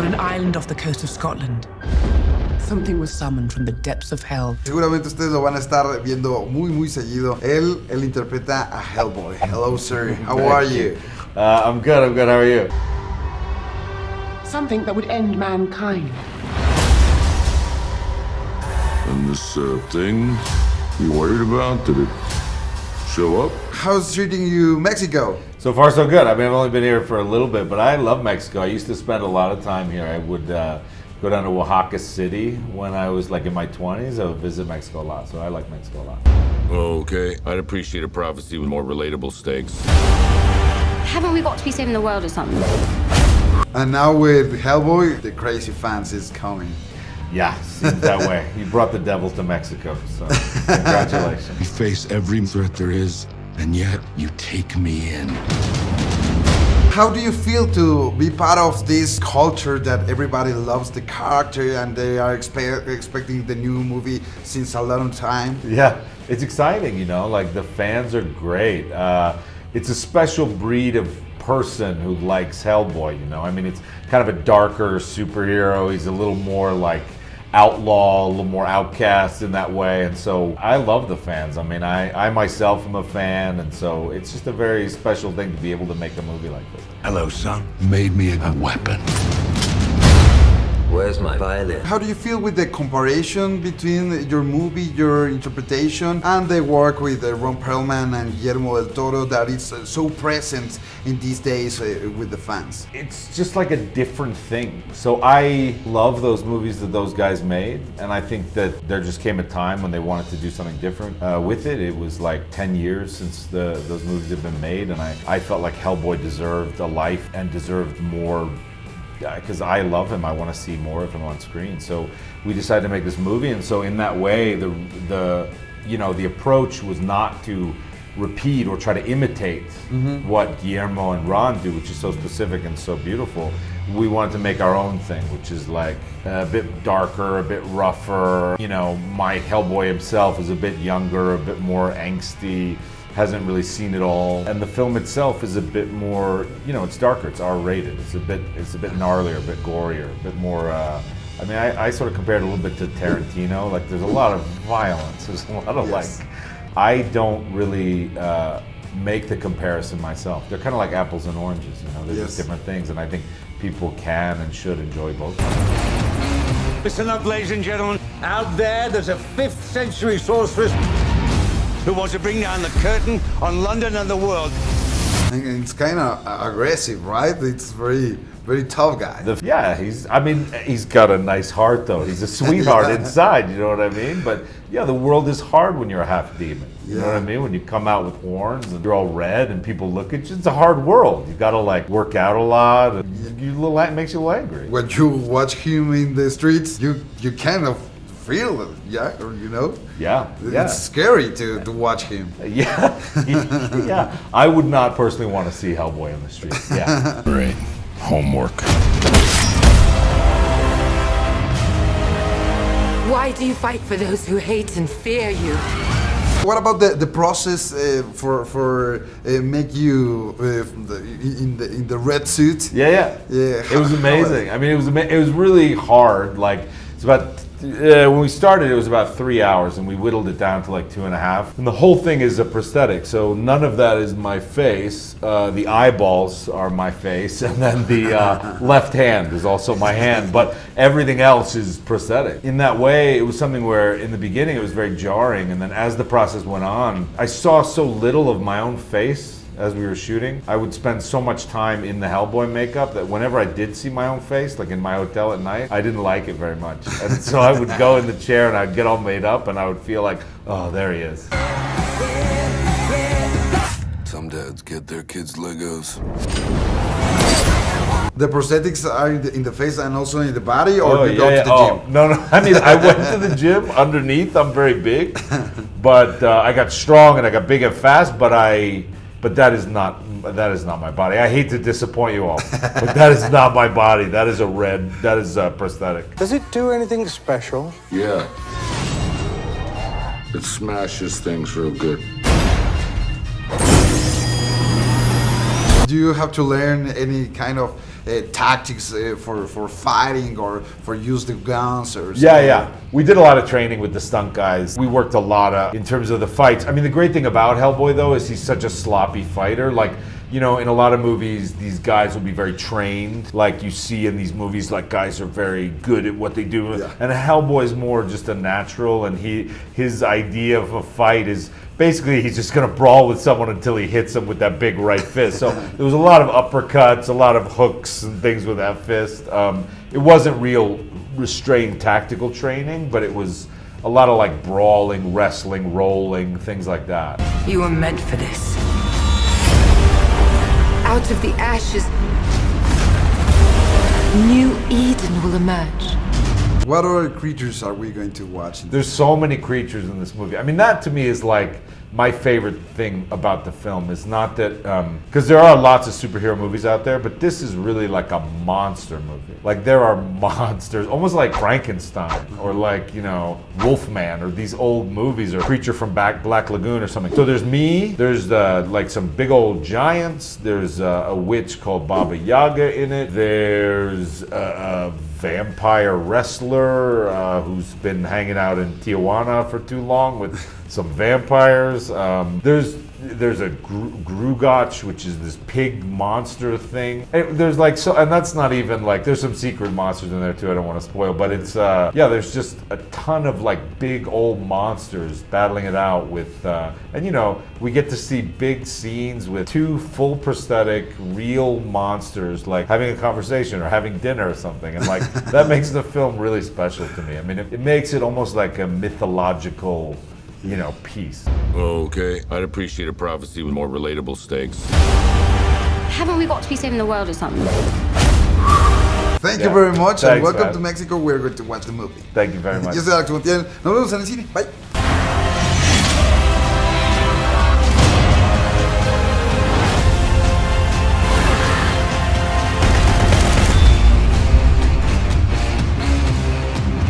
On an island off the coast of Scotland, something was summoned from the depths of hell. Seguramente ustedes lo van a estar viendo muy seguido. Él interpreta a Hellboy. Hello, sir. How are you? I'm good. How are you? Something that would end mankind. And this thing you worried about, did it show up? How's treating you Mexico? So far, so good. I mean, I've only been here for a little bit, but I love Mexico. I used to spend a lot of time here. I would go down to Oaxaca City when I was like in my 20s. I would visit Mexico a lot, so I like Mexico a lot. Okay, I'd appreciate a prophecy with more relatable stakes. Haven't we got to be saving the world or something? And now with Hellboy, the crazy fans is coming. Yeah, seems that way. You brought the devil to Mexico, so congratulations. You face every threat there is, and yet you take me in. How do you feel to be part of this culture that everybody loves the character and they are expecting the new movie since a long time? Yeah, it's exciting, you know, like the fans are great. It's a special breed of person who likes Hellboy, you know. I mean, it's kind of a darker superhero. He's a little more like outlaw, a little more outcast in that way, and so I love the fans. I mean, I myself am a fan, and so it's just a very special thing to be able to make a movie like this. Hello, son. Made me a weapon. Where's my violin? How do you feel with the comparison between your movie, your interpretation, and the work with Ron Perlman and Guillermo del Toro that is so present in these days with the fans? It's just like a different thing. So I love those movies that those guys made, and I think that there just came a time when they wanted to do something different with it. It was like 10 years since those movies have been made, and I felt like Hellboy deserved a life and deserved more. Because I love him, I want to see more of him on screen. So we decided to make this movie, and so in that way, the approach was not to repeat or try to imitate what Guillermo and Ron do, which is so specific and so beautiful. We wanted to make our own thing, which is like a bit darker, a bit rougher. You know, my Hellboy himself is a bit younger, a bit more angsty. Hasn't really seen it all, and the film itself is a bit more, you know, it's darker, it's R-rated, it's a bit gnarlier, a bit gorier, a bit more, I mean, I sort of compared it a little bit to Tarantino. Like, there's a lot of violence, there's a lot of like, I don't really make the comparison myself. They're kind of like apples and oranges, you know, they're just different things, and I think people can and should enjoy both. Listen up, ladies and gentlemen, out there's a 5th century sorceress who wants to bring down the curtain on London and the world. And it's kind of aggressive, right? It's very tough guy. He's got a nice heart though. He's a sweetheart inside, you know what I mean? But yeah, the world is hard when you're a half demon. You know what I mean? When you come out with horns and you're all red and people look at you, it's a hard world. You gotta like work out a lot. And it makes you a little angry. When you watch him in the streets, you kind of feel it, you know? Yeah. It's scary to watch him. Yeah. Yeah. I would not personally want to see Hellboy on the street. Yeah. Great. Homework. Why do you fight for those who hate and fear you? What about the process for make you in the red suit? Yeah. It was amazing. I mean, it was really hard. Like, it's about when we started, it was about 3 hours, and we whittled it down to like 2.5. And the whole thing is a prosthetic, so none of that is my face. The eyeballs are my face, and then the left hand is also my hand, but everything else is prosthetic. In that way, it was something where in the beginning it was very jarring, and then as the process went on, I saw so little of my own face as we were shooting. I would spend so much time in the Hellboy makeup that whenever I did see my own face, like in my hotel at night, I didn't like it very much. And so I would go in the chair and I'd get all made up and I would feel like, oh, there he is. Some dads get their kids Legos. The prosthetics are in the face and also in the body, or you go to the gym? No. I mean, I went to the gym underneath. I'm very big, but I got strong and I got big and fast. But that is not my body. I hate to disappoint you all, but that is not my body. That is a prosthetic. Does it do anything special? Yeah. It smashes things real good. Do you have to learn any kind of tactics for fighting or for use the guns or something? Yeah. We did a lot of training with the stunt guys. We worked a lot in terms of the fights. I mean, the great thing about Hellboy, though, is he's such a sloppy fighter. Like, you know, in a lot of movies, these guys will be very trained. Like you see in these movies, like guys are very good at what they do. Yeah. And Hellboy is more just a natural, and his idea of a fight is basically he's just gonna brawl with someone until he hits them with that big right fist. So there was a lot of uppercuts, a lot of hooks and things with that fist. It wasn't real restrained tactical training, but it was a lot of like brawling, wrestling, rolling, things like that. You were meant for this. Out of the ashes, new Eden will emerge. What other creatures are we going to watch? There's so many creatures in this movie. I mean, that to me is like my favorite thing about the film is not that, because there are lots of superhero movies out there, but this is really like a monster movie. Like there are monsters, almost like Frankenstein or like, you know, Wolfman or these old movies or Creature from Black Lagoon or something. So there's me, there's like some big old giants, there's a witch called Baba Yaga in it, there's a vampire wrestler who's been hanging out in Tijuana for too long with some vampires. There's a Grugach, which is this pig monster thing. And there's like and that's not even like, there's some secret monsters in there too. I don't want to spoil, but it's there's just a ton of like big old monsters battling it out with, and you know, we get to see big scenes with two full prosthetic real monsters like having a conversation or having dinner or something, and like that makes the film really special to me. I mean, it makes it almost like a mythological, you know, piece. Okay, I'd appreciate a prophecy with more relatable stakes. Haven't we got to be saving the world or something? Thank you very much, and Thanks, welcome man. to Mexico. We're going to watch the movie. Thank you very much. Yo soy HELLBOY. Nos vemos en el cine. Bye.